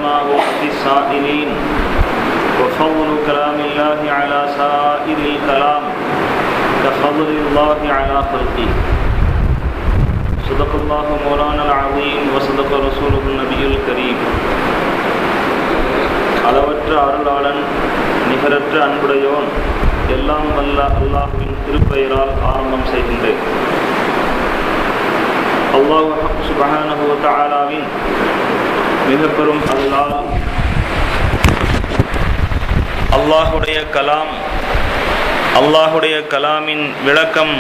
وعلماء حق السائلين وفضل كلام الله على سائر الكلام كفضل الله على خلقه صدق الله مولانا العظيم وصدق رسوله النبي الكريم. அளவற்ற அருளாளன் நிகரற்ற அன்புடையோன் எல்லாம் வல்ல அல்லாஹ்வின் திருப்பெயரால் ஆரம்பம் செய்கின்றேன். அல்லாஹ் சுப்ஹானஹு வ தஆலாவின் மிக பெரும் அருளால் அல்லாஹுடைய கலாமின் விளக்கம்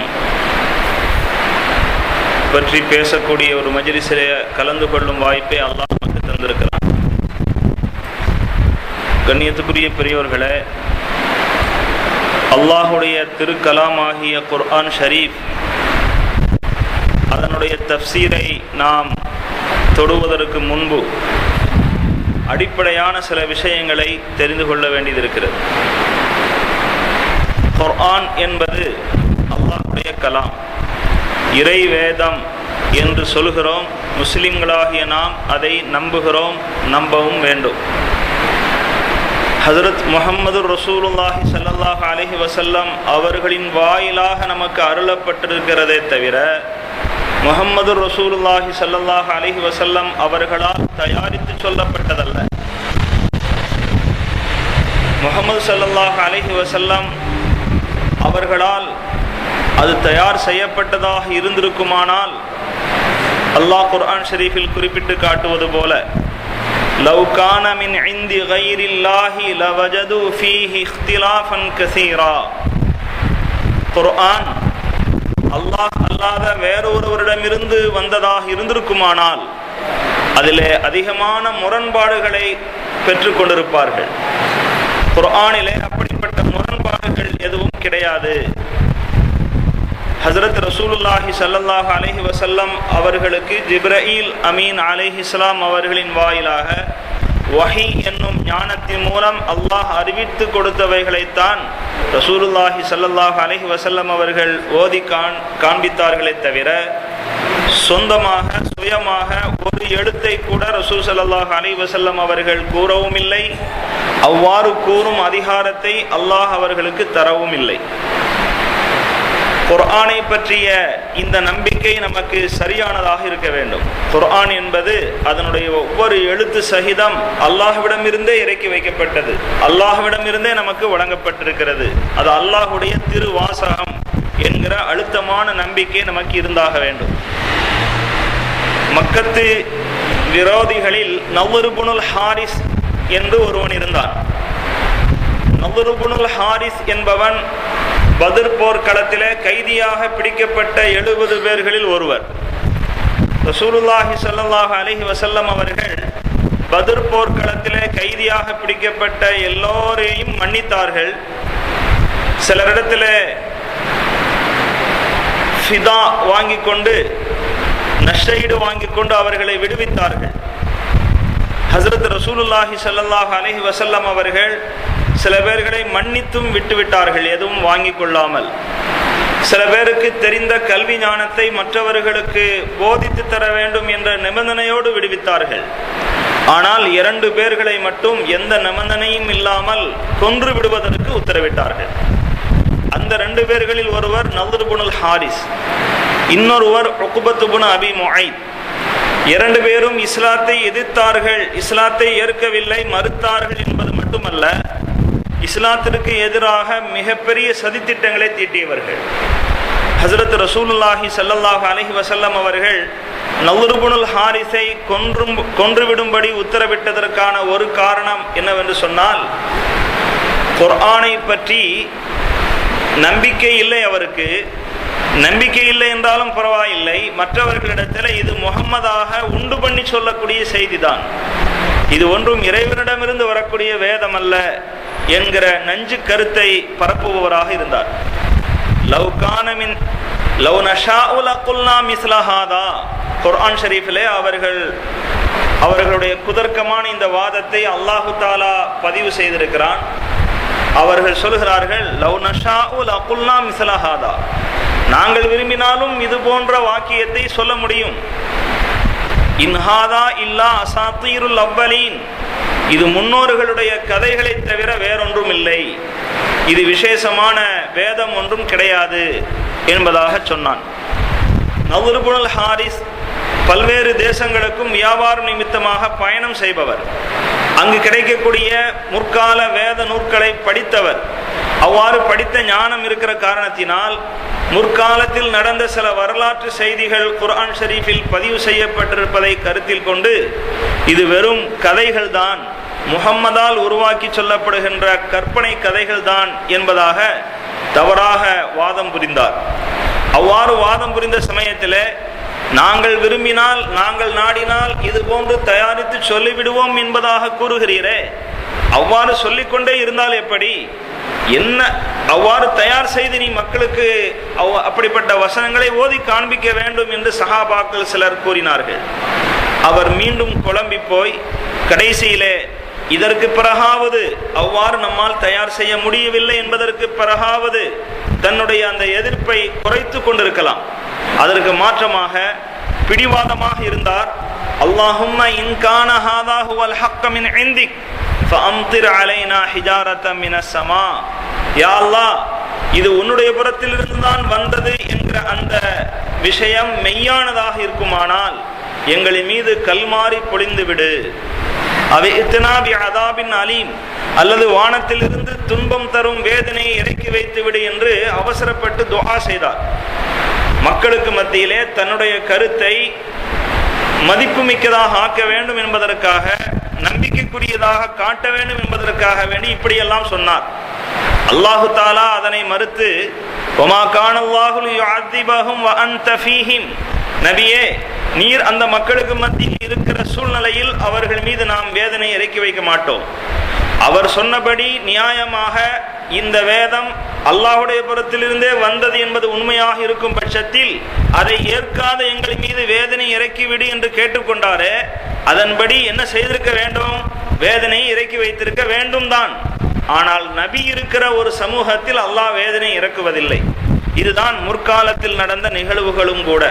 பற்றி பேசக்கூடிய ஒரு மஜ்லிஸிலே கலந்து கொள்ளும் வாய்ப்பை அல்லாஹ் நமக்கு தந்திருக்கிறான். கண்ணியத்துக்குரிய பெரியோர்களே, அல்லாஹுடைய திருக்கலாமாகிய குர்ஆன் ஷரீஃப், அதனுடைய தஃப்சீரை நாம் தொடுவதற்கு முன்பு அடிப்படையான சில விஷயங்களை தெரிந்து கொள்ள வேண்டியதிருக்கிறது. குர்ஆன் என்பது அல்லாஹுடைய கலாம், இறை வேதம் என்று சொல்கிறோம். முஸ்லிம்களாகிய நாம் அதை நம்புகிறோம், நம்பவும் வேண்டும். ஹஜ்ரத் முஹம்மது ரசூலுல்லாஹி ஸல்லல்லாஹு அலைஹி வஸல்லம் அவர்களின் வாயிலாக நமக்கு அருளப்பட்டிருக்கிறதே தவிர முஹம்மது ரசூலுல்லாஹி ஸல்லல்லாஹு அலைஹி வஸல்லம் அவர்களால் தயாரித்து சொல்லப்பட்டதல்ல. முஹம்மது ஸல்லல்லாஹு அலைஹி வஸல்லம் அவர்களால் அது தயார் செய்யப்பட்டதாக இருந்திருக்குமானால் அல்லாஹ் குர்ஆன் ஷரீஃபில் குறிப்பிட்டு காட்டுவது போல, லவ் கான மின் இந்தி கைரில்லாஹி லவஜது ஃபீஹி இக்திலாஃபன் கஸீரா, குர்ஆன் அல்லாஹ் அல்லாத வேறொருவரிடமிருந்து வந்ததாக இருந்திருக்குமானால் அதிலே அதிகமான முரண்பாடுகளை பெற்று கொண்டிருப்பார்கள். குர்ஆனிலே அப்படிப்பட்ட முரண்பாடுகள் எதுவும் கிடையாது. ஹஜ்ரத் ரசூலுல்லாஹி ஸல்லல்லாஹு அலைஹி வஸல்லம் அவர்களுக்கு ஜிப்ரீல் அமீன் அலைஹிஸ்ஸலாம் அவர்களின் வாயிலாக வஹி என்னும் ஞானத்தின் மூலம் அல்லாஹ் அறிவித்து கொடுத்தவைகளைத்தான் ரசூலுல்லாஹி ஸல்லல்லாஹு அலைஹி வஸல்லம் அவர்கள் ஓதி காண்பித்தார்களே தவிர சொந்தமாக சுயமாக ஒரு எழுத்தை கூட ரசூல் ஸல்லல்லாஹு அலைஹி வஸல்லம் அவர்கள் கூறவும் இல்லை. அவ்வாறு கூறும் அதிகாரத்தை அல்லாஹ் அவர்களுக்கு தரவும் இல்லை. குர்ஆனை பற்றிய இந்த நம்பிக்கை நமக்கு சரியானதாக இருக்க வேண்டும். குர்ஆன் என்பது அதனுடைய ஒவ்வொரு எழுத்து சகிதம் அல்லாஹ்விடமிருந்தே இறக்கி வைக்கப்பட்டது, அல்லாஹ்விடமிருந்தே நமக்கு வழங்கப்பட்டிருக்கிறது. அது அல்லாஹுடைய திருவாசகம் என்கிற அழுத்தமான நம்பிக்கை நமக்கு இருந்தாக வேண்டும். மக்கத்து விரோதிகளில் நவ்ர் இப்னுல் ஹாரிஸ் என்று ஒருவன் இருந்தான். நவ்ர் இப்னுல் ஹாரிஸ் என்பவன் பத்ர் போர்க்களத்திலே கைதியாக பிடிக்கப்பட்ட 70 பேர்களில் ஒருவர். ரசூலுல்லாஹி ஸல்லல்லாஹு அலைஹி வஸல்லம் அவர்கள் பத்ர் போர்க்களத்திலே கைதியாக பிடிக்கப்பட்ட எல்லோரையும் மன்னித்தார்கள். சிலரிடத்திலே ஃபிதா வாங்கிக் கொண்டு, நஷ்டஈடு வாங்கிக் கொண்டு அவர்களை விடுவித்தார்கள். ஹஜ்ரத் ரசூலுல்லாஹி ஸல்லல்லாஹு அலைஹி வஸல்லம் அவர்கள் சில பேர்களை மன்னித்தும் விட்டுவிட்டார்கள், எதுவும் வாங்கி கொள்ளாமல். சில பேருக்கு தெரிந்த கல்வி ஞானத்தை மற்றவர்களுக்கு போதித்து தர வேண்டும் என்ற நிபந்தனையோடு விடுவித்தார்கள். ஆனால் 2 பேர்களை மட்டும் எந்த நிபந்தனையும் இல்லாமல் கொன்று விடுவதற்கு உத்தரவிட்டார்கள். அந்த 2 பேர்களில் ஒருவர் நவ்ர் இப்னுல் ஹாரிஸ், இன்னொருவர் உக்பத் இப்னு அபி முஐத். 2 பேரும் இஸ்லாத்தை எதிர்த்தார்கள், இஸ்லாத்தை ஏற்கவில்லை, மறுத்தார்கள் என்பது மட்டுமல்ல, இஸ்லாத்திற்கு எதிராக மிகப்பெரிய சதித்திட்டங்களை தீட்டியவர்கள். ஹஜ்ரத் ரசூலுல்லாஹி ஸல்லல்லாஹு அலைஹி வஸல்லம் அவர்கள் நவ்ர் இப்னுல் ஹாரிஸை கொன்றுவிடும்படி உத்தரவிட்டதற்கான ஒரு காரணம் என்னவென்று சொன்னால், குர்ஆனை பற்றி நம்பிக்கை இல்லை அவருக்கு. நம்பிக்கை இல்லை என்றாலும் பரவாயில்லை, மற்றவர்களிடத்தில் இது முஹம்மதாக உண்டு பண்ணி சொல்லக்கூடிய செய்திதான், இது ஒன்றும் இறைவனிடமிருந்து வரக்கூடிய வேதம் அல்ல என்கிற நஞ்சு கருத்தை பரப்புபவராக இருந்தார். லவ் நஷாஉ லகுல்னா மிஸ்ல ஹாதா, குர்ஆன் ஷரீஃபிலே அவர்களுடைய குதர்க்கமான இந்த வாதத்தை அல்லாஹு தஆலா பதிவு செய்திருக்கிறான். அவர்கள் சொல்கிறார்கள், லவ் நஷாஉ லகுல்னா மிஸ்ல ஹாதா, நாங்கள் விரும்பினாலும் இது போன்ற வாக்கியத்தை சொல்ல முடியும். இன்ஹாதா இல்லா அசாத்தீருல் அவ்வலீன், இது முன்னோர்களுடைய கதைகளை தவிர வேறொன்றும் இல்லை, இது விசேஷமான வேதம் ஒன்றும் கிடையாது என்பதாக சொன்னான். நவ்ர் இப்னுல் ஹாரிஸ் பல்வேறு தேசங்களுக்கும் வியாபார நிமித்தமாக பயணம் செய்பவர், அங்கு கிடைக்கக்கூடிய முற்கால வேத நூற்களை படித்தவர். அவ்வாறு படித்த ஞானம் இருக்கிற காரணத்தினால் முற்காலத்தில் நடந்த சில வரலாற்று செய்திகள் குர்ஆன் ஷரீஃபில் பதிவு செய்யப்பட்டிருப்பதை கருத்தில் கொண்டு இது வெறும் கதைகள் தான், முஹம்மதால் உருவாக்கி சொல்லப்படுகின்ற கற்பனை கதைகள் தான் என்பதாக தவறாக வாதம் புரிந்தார். அவ்வாறு வாதம் புரிந்த சமயத்தில் நாங்கள் விரும்பினால், நாங்கள் நாடினால் இது போன்று தயாரித்து சொல்லிவிடுவோம் என்பதாக கூறுகிறீரே, அவ்வாறு சொல்லிக்கொண்டே இருந்தால் எப்படி, என்ன அவ்வாறு தயார் செய்து நீ மக்களுக்கு அப்படிப்பட்ட வசனங்களை ஓதி காண்பிக்க வேண்டும் என்று சஹாபாக்கள் சிலர் கூறினார்கள். அவர் மீண்டும் குழம்பி போய் கடைசியிலே இதற்கு பிறகாவது அவ்வாறு நம்மால் தயார் செய்ய முடியவில்லை என்பதற்கு பிறகாவது தன்னுடைய அந்த எதிர்ப்பை குறைத்து கொண்டிருக்கலாம். அதற்கு மாற்றமாக பிடிவாதமாக இருந்தார். அல்லாஹும்ம இன் கான ஹாதா ஹுவல் ஹக்க மின் இந்திக் ஃபஅம்திர் அலைனா ஹிஜாரத்தம் மினஸ் ஸமா. யா அல்லாஹ், இது உன்னுடைய புறத்திலிருந்து தான் வந்தது என்கிற அந்த விஷயம் மெய்யானதாக இருக்குமானால் எங்களின் மீது கல்மாரி பொழிந்து விடு. அவை இத்னாபி அதாபின் அலீம், அல்லது வானத்திலிருந்து துன்பம் தரும் வேதனையை இறக்கி வைத்து விடு என்று அவசரப்பட்டு துஆ செய்தார். மக்களுக்கு மத்தியிலே தன்னுடைய கருத்தை மதிப்புமிக்கதாக ஆக்க வேண்டும் என்பதற்காக, நம்பிக்கைக்குரியதாக காட்ட வேண்டும் என்பதற்காக வேண்டி இப்படியெல்லாம் சொன்னார். அல்லாஹு தாலா அதனை மறுத்து வமா கானல்லாஹு லியுஅذிபஹும் வ அன்த ஃபீஹிம், நபியே நீர் அந்த மக்களுக்கு மத்தியில் இருக்கிற சூழ்நிலையில் அவர்கள் மீது நாம் வேதனை இறக்கி வைக்க மாட்டோம். அவர் சொன்னபடி நியாயமாக இந்த வேதம் அல்லாஹ்வுடைய புறத்திலிருந்தே வந்தது என்பது உண்மையாக இருக்கும் பட்சத்தில் அதை ஏற்காத எங்கள் மீது வேதனை இறக்கிவிடு என்று கேட்டுக்கொண்டாரே, அதன்படி என்ன செய்திருக்க வேண்டும்? வேதனை இறக்கி வைத்திருக்க வேண்டும் தான். ஆனால் நபி இருக்கிற ஒரு சமூகத்தில் அல்லாஹ் வேதனை இறக்குவதில்லை. இதுதான் முற்காலத்தில் நடந்த நிகழ்வுகளும் கூட.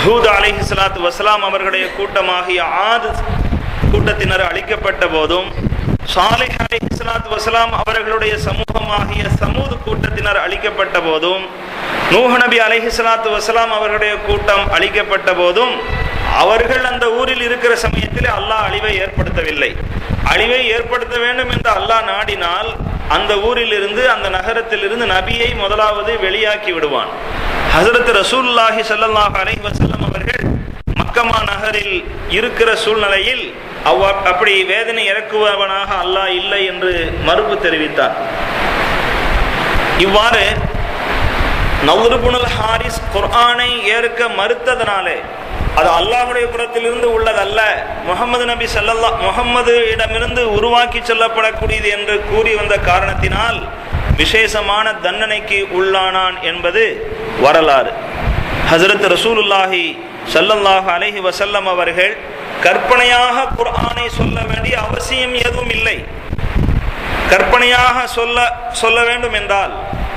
ஹூத் அலைஹிஸ்ஸலாத்து வஸ்ஸலாம் அவர்களுடைய கூட்டமாகிய ஆத் கூட்டத்தினர் அழிக்கப்பட்ட போதும், சாலிஹ் அலைஹிஸ்ஸலாத்து வஸ்ஸலாம் அவர்களுடைய சமூகமாகிய சமூத் கூட்டத்தினர் அழிக்கப்பட்ட போதும், நூஹ் நபி அலைஹிஸ்ஸலாத்து வஸ்ஸலாம் அவர்களுடைய கூட்டம் அழிக்கப்பட்ட போதும் அவர்கள் அந்த ஊரில் இருக்கிற சமயத்தில் அல்லாஹ் அழிவை ஏற்படுத்தவில்லை. அழிவை ஏற்படுத்த வேண்டும் என்று அல்லாஹ் நாடினால் அந்த ஊரில் இருந்து, அந்த நகரத்தில் இருந்து நபியை முதலாவது வெளியாக்கி விடுவான். ஹஸரத் ரசூலுல்லாஹி ஸல்லல்லாஹு அலைஹி வஸல்லம் அவர்கள் மக்கமா நகரில் இருக்கிற சூழ்நிலையில் அப்படி வேதனை இறக்குவவனாக அல்லாஹ் இல்லை என்று மறுப்பு தெரிவித்தார். இவ்வாறு நவ்ர் இப்னுல் ஹாரிஸ் குர்ஆனை ஏற்க மறுத்ததனாலே அது அல்லாஹ்வுடைய புறத்திலிருந்து உள்ளதல்ல, முஹம்மது இடமிருந்து உருவாக்கி சொல்லப்படக்கூடியது என்று கூறி வந்த காரணத்தினால் விசேஷமான தண்டனைக்கு உள்ளானான் என்பது வரலாறு. ஹஸரத் ரசூலுல்லாஹி ஸல்லல்லாஹு அலைஹி வஸல்லம் அவர்கள் கற்பனையாக குர்ஆனை சொல்ல வேண்டிய அவசியம் எதுவும் இல்லை. கற்பனையாக சொல்ல வேண்டும் என்றால்,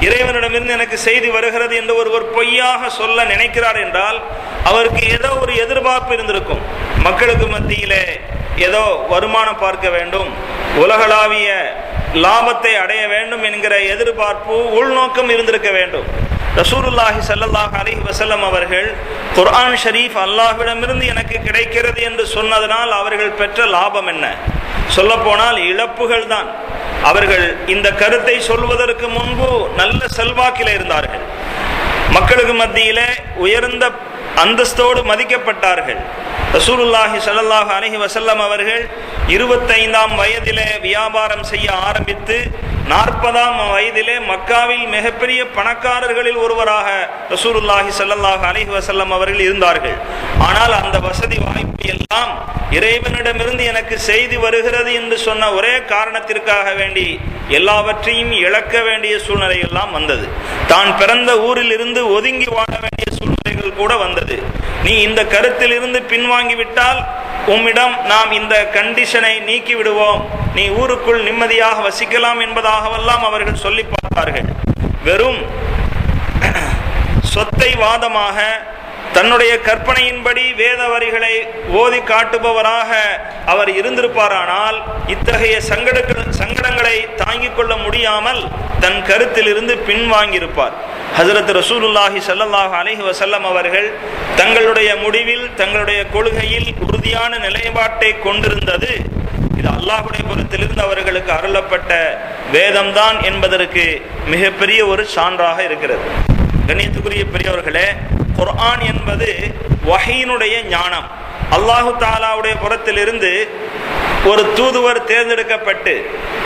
இறைவனிடமிருந்து எனக்கு செய்தி வருகிறது என்று ஒருவர் பொய்யாக சொல்ல நினைக்கிறார் என்றால் அவருக்கு ஏதோ ஒரு எதிர்பார்ப்பு இருந்திருக்கும். மக்களுக்கு மத்தியிலே ஏதோ வருமானம் பார்க்க வேண்டும், உலகளாவிய லாபத்தை அடைய வேண்டும் என்கிற எதிர்பார்ப்பு, உள்நோக்கம் இருந்திருக்க வேண்டும். ரசூலுல்லாஹி ஸல்லல்லாஹு அலைஹி வஸல்லம் அவர்கள் குர்ஆன் ஷரீஃப் அல்லாஹ்விடமிருந்து எனக்கு கிடைக்கிறது என்று சொன்னதனால் அவர்கள் பெற்ற லாபம் என்ன? சொல்லப்போனால் இழப்புகள் தான். அவர்கள் இந்த கருத்தை சொல்வதற்கு முன்பு நல்ல செல்வாக்கில் இருந்தார்கள், மக்களுக்கு மத்தியிலே உயர்ந்த அந்தஸ்தோடு மதிக்கப்பட்டார்கள். ரசூலுல்லாஹி ஸல்லல்லாஹு அலைஹி வஸல்லம் அவர்கள் 25ஆம் வயதிலே வியாபாரம் செய்ய ஆரம்பித்து 40ஆம் வயதிலே மக்காவில் மிகப்பெரிய பணக்காரர்களில் ஒருவராக ரசூலுல்லாஹி ஸல்லல்லாஹு அலைஹி வஸல்லம் அவர்கள் இருந்தார்கள். ஆனால் அந்த வசதி வாய்ப்பு எல்லாம் இறைவனிடமிருந்து எனக்கு செய்தி வருகிறது என்று சொன்ன ஒரே காரணத்திற்காக வேண்டி எல்லாவற்றையும் இழக்க வேண்டிய சூழ்நிலை எல்லாம் வந்தது. தான் பிறந்த ஊரில் இருந்து ஒதுங்கி வாழ வேண்டிய சூழ்நிலைகள் கூட வந்தது. நீ இந்த கருத்தில் இருந்து பின்வாங்கிவிட்டால் உம்மிடம் நாம் இந்த கண்டிஷனை நீக்கி விடுவோம், நீ ஊருக்குள் நிம்மதியாக வசிக்கலாம் என்பதாகவெல்லாம் அவர்கள் சொல்லி பார்த்தார்கள். வெறும் சொத்தை வாதமாக தன்னுடைய கற்பனையின்படி வேத வரிகளை ஓதி காட்டுபவராக அவர் இருந்திருப்பாரானால் இத்தகைய சங்கடங்களை தாங்கிக் கொள்ள முடியாமல் தன் கருத்திலிருந்து பின்வாங்கியிருப்பார். ஹஜ்ரத் ரசூலுல்லாஹி ஸல்லல்லாஹு அலைஹி வஸல்லம் அவர்கள் தங்களுடைய முடிவில், தங்களுடைய கொள்கையில் உறுதியான நிலைப்பாட்டை கொண்டிருந்தது இது அல்லாஹ்வுடைய புறத்திலிருந்து அவர்களுக்கு அருளப்பட்ட வேதம்தான் என்பதற்கு மிகப்பெரிய ஒரு சான்றாக இருக்கிறது. கண்ணியத்துக்குரிய பெரியவர்களே, குர்ஆன் என்பது வஹீனுடைய ஞானம். அல்லாஹு தஆலாவுடைய புறத்திலிருந்து ஒரு தூதுவர் தேர்ந்தெடுக்கப்பட்டு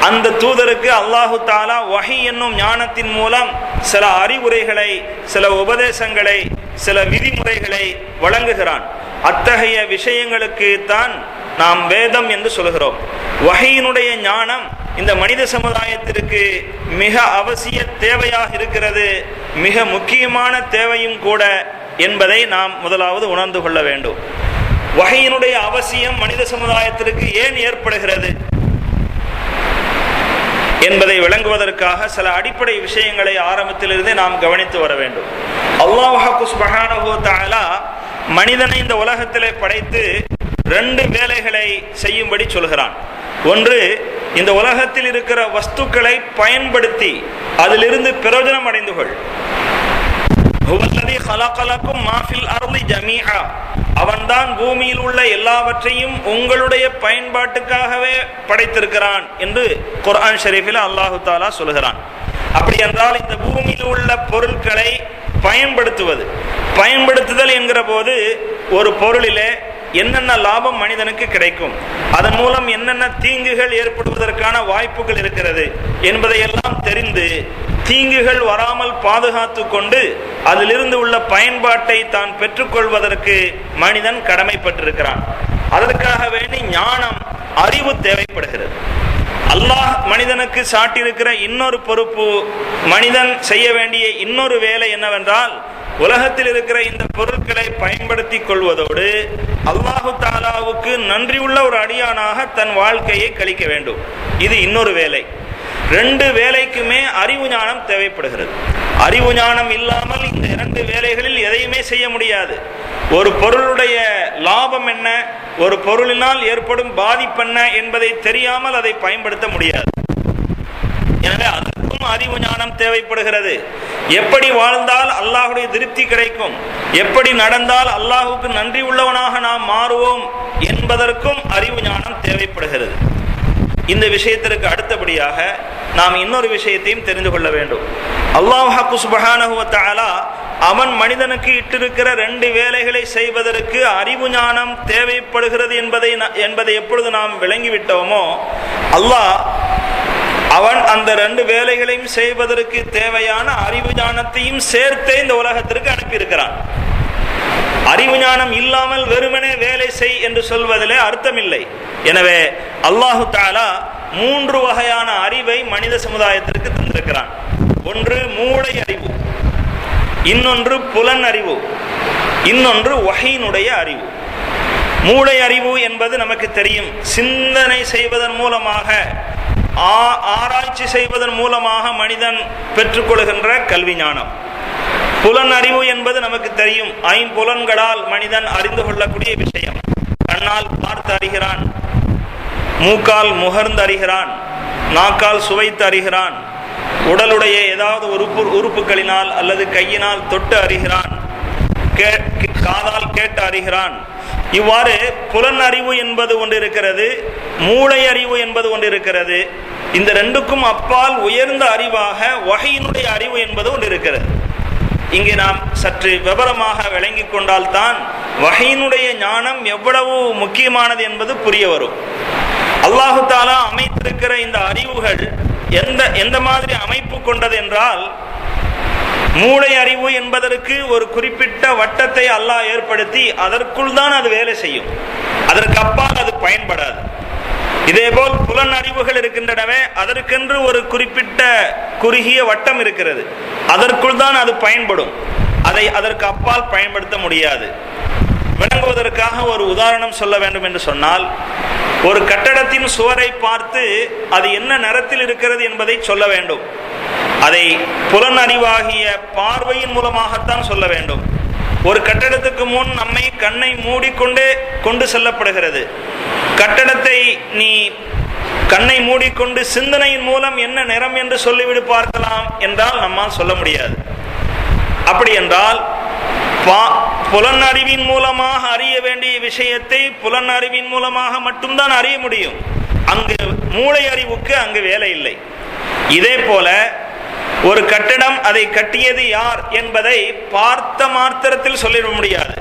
அந்த தூதருக்கு அல்லாஹு தஆலா வஹி என்னும் ஞானத்தின் மூலம் சில அறிவுரைகளை, சில உபதேசங்களை, சில விதிமுறைகளை வழங்குகிறான். அத்தகைய விஷயங்களுக்கு தான் நாம் வேதம் என்று சொல்கிறோம். வஹீனுடைய ஞானம் இந்த மனித சமுதாயத்திற்கு மிக அவசிய தேவையாக இருக்கிறது, மிக முக்கியமான தேவையும் கூட என்பதை நாம் முதலாவது உணர்ந்து கொள்ள வேண்டும். வஹீனுடைய அவசியம் மனித சமுதாயத்திற்கு ஏன் ஏற்படுகிறது என்பதை விளங்குவதற்காக சில அடிப்படை விஷயங்களை ஆரம்பத்திலிருந்தே நாம் கவனித்து வர வேண்டும். அல்லாஹ் சுப்ஹானஹு வ தஆலா மனிதனை இந்த உலகத்திலே படைத்து 2 வேலைகளை செய்யும்படி சொல்கிறான். ஒன்று, இந்த உலகத்தில் இருக்கிற வஸ்துக்களை பயன்படுத்தி அதிலிருந்து பிரயோஜனம் அடைந்து கொள். அவன்தான் பூமியில் உள்ள எல்லாவற்றையும் உங்களுடைய பயன்பாட்டுக்காகவே படைத்திருக்கிறான் என்று குர்ஆன் ஷரீஃபில் அல்லாஹு தஆலா சொல்கிறான். அப்படி என்றால் இந்த பூமியில் உள்ள பொருட்களை பயன்படுத்துதல் என்கிற போது ஒரு பொருளிலே என்னென்ன லாபம் மனிதனுக்கு கிடைக்கும், அதன் மூலம் என்னென்ன தீங்குகள் ஏற்படுவதற்கான வாய்ப்புகள் இருக்கிறது என்பதையெல்லாம் தெரிந்து தீங்குகள் வராமல் பாதுகாத்து கொண்டு அதிலிருந்து உள்ள பயன்பாட்டை தான் பெற்றுக்கொள்வதற்கு மனிதன் கடமைப்பட்டிருக்கிறான். அதற்காக வேண்டி ஞானம், அறிவு தேவைப்படுகிறது. அல்லாஹ் மனிதனுக்கு சாட்டியிருக்கிற இன்னொரு பொறுப்பு, மனிதன் செய்ய வேண்டிய இன்னொரு வேலை என்னவென்றால், உலகத்தில் இருக்கிற இந்த பொருட்களை பயன்படுத்தி கொள்வதோடு அல்லாஹு தஆலாவுக்கு நன்றியுள்ள ஒரு அடியானாக தன் வாழ்க்கையை கழிக்க வேண்டும். இது இன்னொரு வேலை. 2 வேலைக்குமே அறிவு ஞானம் தேவைப்படுகிறது. அறிவு ஞானம் இல்லாமல் இந்த 2 வேலைகளில் எதையுமே செய்ய முடியாது. ஒரு பொருளுடைய லாபம் என்ன, ஒரு பொருளினால் ஏற்படும் பாதிப்பென்ன என்பதை தெரியாமல் அதை பயன்படுத்த முடியாது. எனவே அதற்கும் அறிவு ஞானம் தேவைப்படுகிறது. எப்படி வாழ்ந்தால் அல்லாஹ்வுடைய திருப்தி கிடைக்கும், எப்படி நடந்தால் அல்லாஹ்வுக்கு நன்றி உள்ளவனாக நாம் மாறுவோம் என்பதற்கும் அறிவு ஞானம் தேவைப்படுகிறது. இந்த விஷயத்திற்கு அடுத்தபடியாக நாம் இன்னொரு விஷயத்தையும் தெரிந்து கொள்ள வேண்டும். அல்லாஹ் சுப்ஹானஹு வ தஆலா அவன் மனிதனுக்கு இட்டிருக்கிற 2 வேலைகளை செய்வதற்கு அறிவு ஞானம் தேவைப்படுகிறது என்பதை எப்பொழுது நாம் விளங்கிவிட்டோமோ, அல்லாஹ் அவன் அந்த 2 வேலைகளையும் செய்வதற்கு தேவையான அறிவு ஞானத்தையும் சேர்த்தே இந்த உலகத்திற்கு அனுப்பியிருக்கிறான். அறிவு ஞானம் இல்லாமல் வெறுமனே வேலை செய் என்று சொல்வதிலே அர்த்தமில்லை. எனவே அல்லாஹு தஆலா 3 வகையான அறிவை மனித சமுதாயத்திற்கு தந்திருக்கிறான். ஒன்று மூளை அறிவு, இன்னொன்று புலன் அறிவு, இன்னொன்று வஹீனுடைய அறிவு. மூளை அறிவு என்பது நமக்கு தெரியும். சிந்தனை செய்வதன் மூலமாக, ஆராய்ச்சி செய்வதன் மூலமாக மனிதன் பெற்றுக்கொள்கின்ற கல்வி ஞானம். புலன் அறிவு என்பது நமக்கு தெரியும். 5 புலன்களால் மனிதன் அறிந்து கொள்ளக்கூடிய விஷயம். கண்ணால் பார்த்து அறிகிறான், மூக்கால் முகர்ந்து அறிகிறான், நாக்கால் சுவைத்து அறிகிறான், உடலுடைய ஏதாவது உறுப்புகளினால் அல்லது கையினால் தொட்டு அறிகிறான், காதால் கேட்டு அறிகிறான். இவ்வாறு புலன் அறிவு என்பது ஒன்று இருக்கிறது, மூளை அறிவு என்பது ஒன்று இருக்கிறது. இந்த 2க்கும் அப்பால் உயர்ந்த அறிவாக வஹீனுடைய அறிவு என்பது ஒன்று இருக்கிறது. இங்கே நாம் சற்று விவரமாக விளங்கி கொண்டால்தான் வஹீனுடைய ஞானம் எவ்வளவு முக்கியமானது என்பது புரிய வரும். அல்லாஹு தஆலா அமைத்திருக்கிற இந்த அறிவுகள் எந்த மாதிரி அமைப்பு கொண்டது என்றால், மூளை அறிவு என்பதற்கு ஒரு குறிப்பிட்ட வட்டத்தை அல்லாஹ் ஏற்படுத்தி அதற்குள் தான் அது வேலை செய்யும், அதற்கு அப்பால் அது பயன்படாது. இதேபோல் புலன் அறிவுகள் இருக்கின்றனவே, அதற்கென்று ஒரு குறிப்பிட்ட குறுகிய வட்டம் இருக்கிறது, அதற்குள் தான் அது பயன்படும், அதை அதற்கு அப்பால் பயன்படுத்த முடியாது. விளங்குவதற்காக ஒரு உதாரணம் சொல்ல வேண்டும் என்று சொன்னால், ஒரு கட்டடத்தின் சுவரை பார்த்து அது என்ன நிறத்தில் இருக்கிறது என்பதை சொல்ல வேண்டும். அதை புலன் அறிவாகிய பார்வையின் மூலமாகத்தான் சொல்ல வேண்டும். ஒரு கட்டடத்துக்கு முன் நம்மை கண்ணை மூடிக்கொண்டே கொண்டு செல்லப்படுகிறது. கட்டடத்தை நீ கண்ணை மூடிக்கொண்டு சிந்தனையின் மூலம் என்ன நிறம் என்று சொல்லிவிடு பார்க்கலாம் என்றால் நம்மால் சொல்ல முடியாது. அப்படி என்றால் புலன் அறிவின் மூலமாக அறிய வேண்டிய விஷயத்தை புலன் அறிவின் மூலமாக மட்டும்தான் அறிய முடியும். அங்கு மூளை அறிவுக்கு அங்கு வேலை இல்லை. இதே போல ஒரு கட்டிடம் அதை கட்டியது யார் என்பதை பார்த்த மாத்திரத்தில் சொல்லிட முடியாது.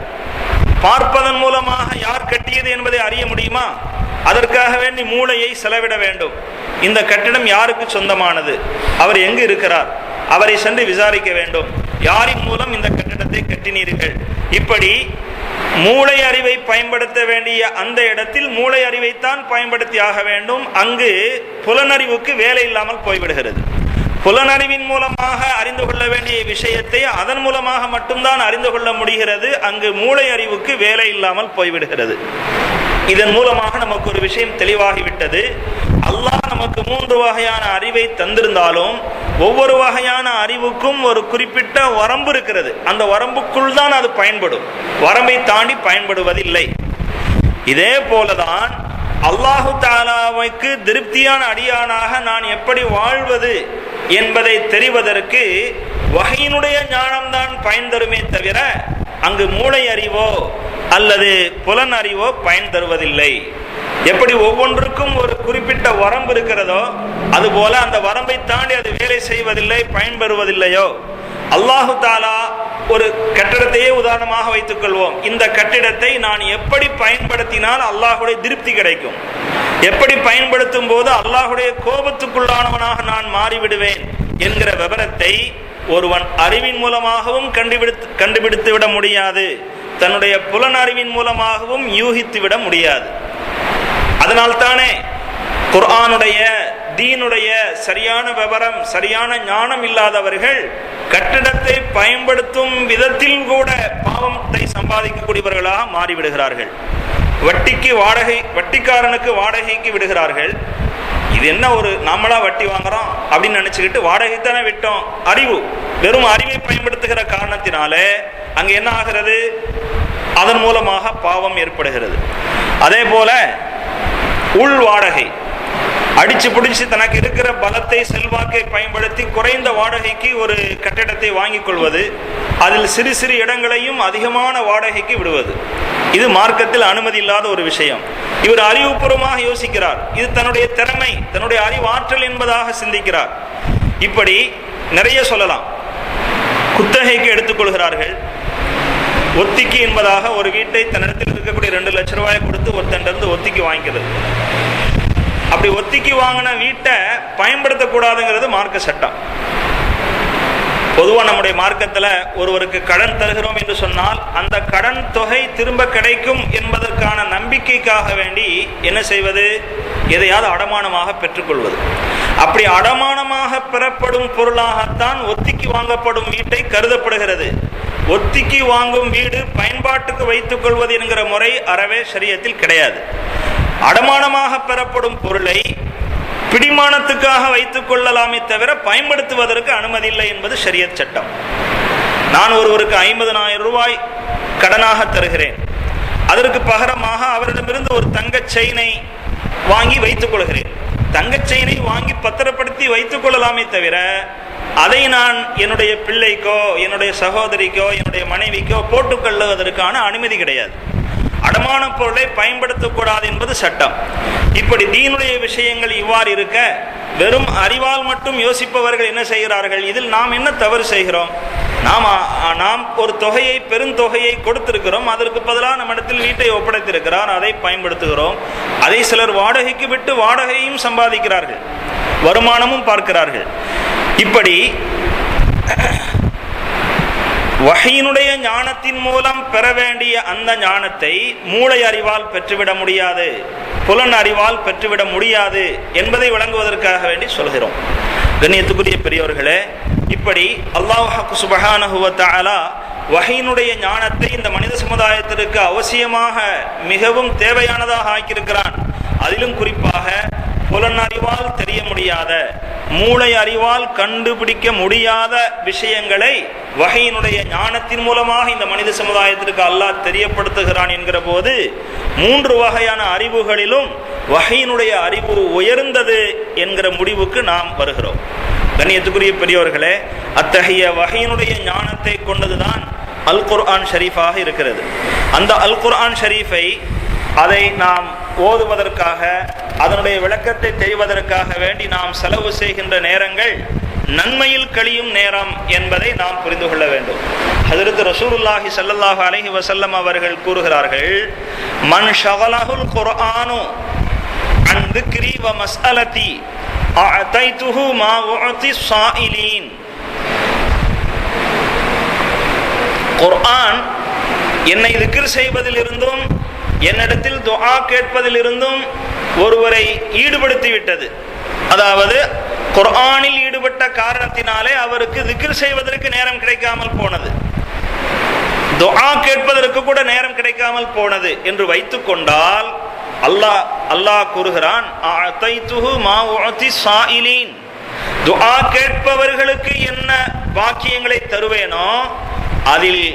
பார்ப்பதன் மூலமாக யார் கட்டியது என்பதை அறிய முடியுமா? அதற்காக வேண்டி மூளையை செலவிட வேண்டும். இந்த கட்டிடம் யாருக்கு சொந்தமானது, அவர் எங்கு இருக்கிறார், அவரை சென்று விசாரிக்க வேண்டும். யாரின் மூலம் இந்த கட்டிடத்தை கட்டினீர்கள்? இப்படி மூளை அறிவை பயன்படுத்த வேண்டிய அந்த இடத்தில் மூளை அறிவைத்தான் பயன்படுத்தி ஆக வேண்டும். அங்கு புலனறிவுக்கு வேலை இல்லாமல் போய்விடுகிறது. புலனறிவின் மூலமாக அறிந்து கொள்ள வேண்டிய விஷயத்தை அதன் மூலமாக மட்டும்தான் அறிந்து கொள்ள முடிகிறது. அங்கு மூளை அறிவுக்கு வேலை இல்லாமல் போய்விடுகிறது. இதன் மூலமாக நமக்கு ஒரு விஷயம் தெளிவாகிவிட்டது. அல்லாஹ் நமக்கு 3 வகையான அறிவை தந்திருந்தாலும் ஒவ்வொரு வகையான அறிவுக்கும் ஒரு குறிப்பிட்ட வரம்பு இருக்கிறது. அந்த வரம்புக்குள் தான் அது பயன்படும், வரம்பை தாண்டி பயன்படுவதில்லை. இதே போலதான் அல்லாஹு தஆலாவுக்கு திருப்தியான அடியானாக நான் எப்படி வாழ்வது என்பதை தெரிவதற்கு வஹீனுடைய ஞானம்தான் பயன் தருமே தவிர அங்கு மூளை அறிவோ அல்லது புலன் அறிவோ பயன் தருவதில்லை. எப்படி ஒவ்வொன்றுக்கும் ஒரு குறிப்பிட்ட வரம்பு இருக்கிறதோ அதுபோல அந்த வரம்பை தாண்டி அது வேலை செய்வதில்லை, பயன்பெறுவதில்லையோ. அல்லாஹு தஆலா ஒரு கட்டிடத்தையே உதாரணமாக வைத்துக் கொள்வோம். இந்த கட்டிடத்தை நான் எப்படி பயன்படுத்தினால் அல்லாஹுடைய திருப்தி கிடைக்கும், எப்படி பயன்படுத்தும் போது அல்லாஹுடைய கோபத்துக்குள்ளானவனாக நான் மாறிவிடுவேன் என்கிற விவரத்தை ஒருவன் அறிவின் மூலமாகவும் கண்டுபிடித்து விட முடியாது, தன்னுடைய புலனறிவின் மூலமாகவும் யூகித்து விட முடியாது. அதனால்தானே குர்ஆனுடைய தீனுடைய சரியான விவரம் சரியான ஞானம் இல்லாதவர்கள் கட்டிடத்தை பயன்படுத்தும் விதத்தில் கூட பாவத்தை சம்பாதிக்கக்கூடியவர்களாக மாறிவிடுகிறார்கள். வட்டிக்காரனுக்கு வாடகைக்கு விடுகிறார்கள். இது என்ன, ஒரு நம்மளா வட்டி வாங்குறோம் அப்படின்னு நினைச்சுக்கிட்டு வாடகை தானே விட்டோம். அறிவு, வெறும் அறிவை பயன்படுத்துகிற காரணத்தினாலே அங்க என்ன ஆகிறது, அதன் மூலமாக பாவம் ஏற்படுகிறது. அதே போல உள் வாடகை அடிச்சு பிடிச்சு தனக்கு இருக்கிற பலத்தை செல்வாக்கை பயன்படுத்தி குறைந்த வாடகைக்கு ஒரு கட்டிடத்தை வாங்கிக் கொள்வது, அதில் சிறு சிறு இடங்களையும் அதிகமான வாடகைக்கு விடுவது, இது மார்க்கத்தில் அனுமதி இல்லாத ஒரு விஷயம். இவர் அறிவுபூர்வமாக யோசிக்கிறார், இது தன்னுடைய திறமை தன்னுடைய அறிவாற்றல் என்பதாக சிந்திக்கிறார். இப்படி நிறைய சொல்லலாம். குத்தகைக்கு எடுத்துக்கொள்கிறார்கள். ஒத்திக்கு என்பதாக ஒரு வீட்டை தன்னிடத்தில் இருக்கக்கூடிய 2 லட்சம் ரூபாயை கொடுத்து ஒருத்தண்டிருந்து ஒத்திக்கு வாங்கிக்கிறது. அப்படி ஒத்திக்கு வாங்கின வீட்டை பயன்படுத்தக்கூடாதுங்கிறது மார்க்க சட்டம். பொதுவாக நம்முடைய மார்க்கத்தில் ஒருவருக்கு கடன் தருகிறோம் என்று சொன்னால் அந்த கடன் தொகை திரும்ப கிடைக்கும் என்பதற்கான நம்பிக்கைக்காக வேண்டி என்ன செய்வது, எதையாவது அடமானமாக பெற்றுக்கொள்வது. அப்படி அடமானமாக பெறப்படும் பொருளாகத்தான் ஒத்திக்கு வாங்கப்படும் வீட்டை கருதப்படுகிறது. ஒத்திக்கு வாங்கும் வீடு பயன்பாட்டுக்கு வைத்துக் கொள்வது என்கிற முறை அறவே ஷரியத்தில் கிடையாது. அடமானமாக பெறப்படும் பொருளை பிடிமானத்துக்காக வைத்துக் கொள்ளலாமே தவிர பயன்படுத்துவதற்கு அனுமதி இல்லை என்பது ஷரியத் சட்டம். நான் ஒருவருக்கு 50,000 ரூபாய் கடனாக தருகிறேன். அதற்கு பகரமாக அவரிடமிருந்து ஒரு தங்கச் செயினை வாங்கி வைத்துக் கொள்கிறேன். தங்கச் செயினை வாங்கி பத்திரப்படுத்தி வைத்துக் கொள்ளலாமே தவிர அதை நான் என்னுடைய பிள்ளைக்கோ என்னுடைய சகோதரிக்கோ என்னுடைய மனைவிக்கோ போட்டுக்கொள்வதற்கான அனுமதி கிடையாது. அடமான பொருளை பயன்படுத்தக்கூடாது என்பது சட்டம். இப்படி தீனுடைய விஷயங்கள் இவ்வாறு இருக்க வெறும் அறிவால் மட்டும் யோசிப்பவர்கள் என்ன செய்கிறார்கள், இதில் நாம் என்ன தவறு செய்கிறோம்? நாம் ஒரு தொகையை பெருந்தொகையை கொடுத்திருக்கிறோம், அதற்கு பதிலாக நம்மிடத்தில் வீட்டை ஒப்படைத்திருக்கிறார், அதை பயன்படுத்துகிறோம். அதை சிலர் வாடகைக்கு விட்டு வாடகையும் சம்பாதிக்கிறார்கள், வருமானமும் பார்க்கிறார்கள். இப்படி வஹீனுடைய ஞானத்தின் மூலம் பெற வேண்டிய அந்த ஞானத்தை மூளை அறிவால் பெற்றுவிட முடியாது, புலன் அறிவால் பெற்றுவிட முடியாது என்பதை விளங்குவதற்காக வேண்டி சொல்கிறோம். கண்ணியத்துக்குரிய பெரியவர்களே, இப்படி அல்லாஹ் சுப்ஹானஹு வ தஆலா வஹீனுடைய ஞானத்தை இந்த மனித சமுதாயத்திற்கு அவசியமாக மிகவும் தேவையானதாக ஆக்கியிருக்கிறான். அதிலும் குறிப்பாக புலன் அறிவால் தெரிய முடியாத மூளை அறிவால் கண்டுபிடிக்க முடியாத விஷயங்களை வஹீனுடைய ஞானத்தின் மூலமாக இந்த மனித சமுதாயத்திற்கு அல்லாஹ் தெரியப்படுத்துகிறான் என்கிற போது 3 வகையான அறிவுகளிலும் வஹீனுடைய அறிவு உயர்ந்தது என்கிற முடிவுக்கு நாம் வருகிறோம். கண்ணியத்துக்குரிய பெரியவர்களே, அத்தகைய வஹீனுடைய ஞானத்தை கொண்டதுதான் அல் குர்ஆன் ஷரீஃபாக இருக்கிறது. அந்த அல் குர்ஆன் ஷரீஃபை அதை நாம் ஓதுவதற்காக, அதனுடைய விளக்கத்தை தெரிவதற்காக வேண்டி நாம் செலவு செய்கின்ற நேரங்கள் நன்மையில் கழியும் நேரம் என்பதை நாம் புரிந்து கொள்ள வேண்டும். ஹஜ்ரத் ரசூலுல்லாஹி ஸல்லல்லாஹு அலைஹி வஸல்லம் அவர்கள் கூறுகிறார்கள், மன் ஷகலஹுல் குர்ஆனு அன் திக்ரி வ மஸ்அலதி அஅதைதுஹு மா உஅதி ஸாயிலீன். குர்ஆன் என்னை திக்ர் செய்வதிலிருந்தும் என்னிடத்தில் துஆ கேட்பதிலிருந்தும் ஒருவரை ஈடுபடுத்தி விட்டது. அதாவது குர்ஆனில் ஈடுபட்ட காரணத்தினாலே அவருக்கு திக்ர் செய்வதற்கு நேரம் கிடைக்காமல் போனது, துஆ கேட்பதற்கு கூட நேரம் கிடைக்காமல் போனது என்று வைத்துக் கொண்டால் அல்லாஹ் கூறுகிறான், அஅதைதுஹு மா உஅதி ஸாயிலீன். துஆ கேட்பவர்களுக்கு என்ன பாக்கியங்களை தருவேனோ அதில்